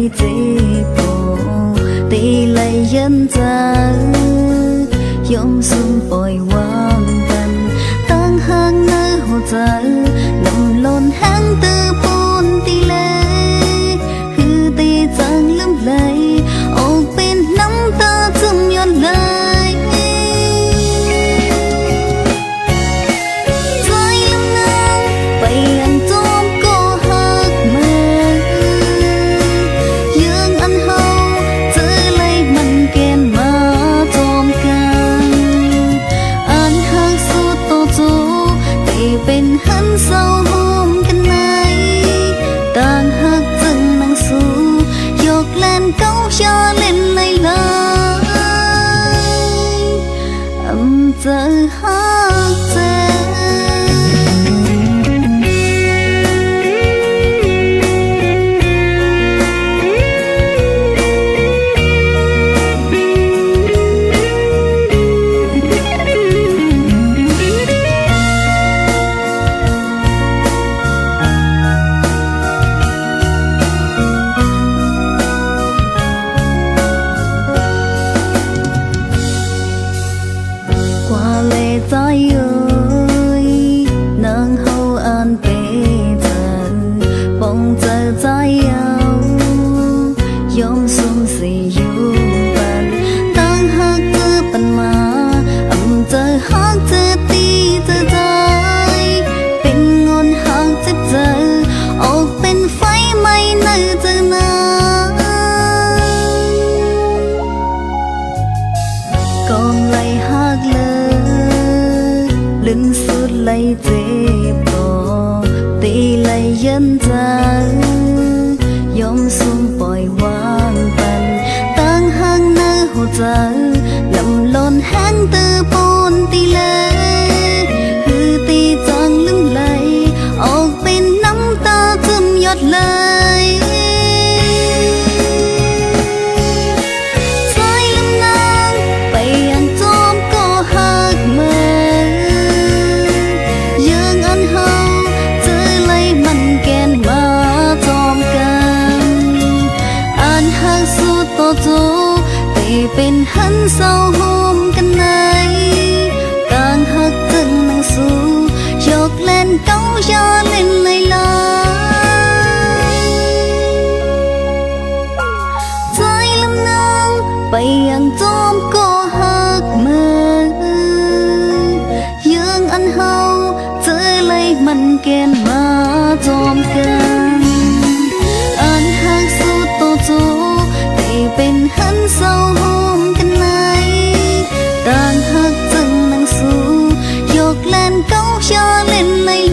lấy chế bộ tì lấy dân ra yom sum bồi quang tần tăng hàng nơi hồ giờ lầm lồn hang tư buồn tì lệ hư tì giang lắm lấy ô bên nắm ta zum yon lấyเป็นหันเศร้าโฮมกันไหนต่างหักจึงนั่งสู้ยกแลนเก้าชาเล่นเลยอำเจอหักเจใจเอ้ยนางเฮาอ่านเปเจอปองเจอใจเอายอมสุ่มสิอยู่ปันตั้งหักเจอปันมาเจอหักเจอตีเจอใจเป็นงอนหักเจ็บเจอออกเป็นไฟไม่เนื้อเจอนาก่อนไหลหักเลยลึงสุดไหลเจ็บปอตีไหลยันจายอมสุ่มปล่อยวางปันตั้งห่างเนื้อหัวใจลำลนแห้งตือปนตีเลยคือตีจังลืมไหลออกเป็นน้ำตาซึมหยดเลยเป็นหันเศร้าโฮมกันไหนต่างหักจึงนั่งสู้ยกเล่นเก้าชาเล่นเลยใจลำนางไปยังจอมก็หักมือยังอันเฮาเจอเลยมันเกณฑ์มาจอมกันอันหักสู้โตโจเป็นหันเศร้าโฮมกันไหนต่างหักจึงนั่งสู้ยกแลนเก้าชาเล่นเลย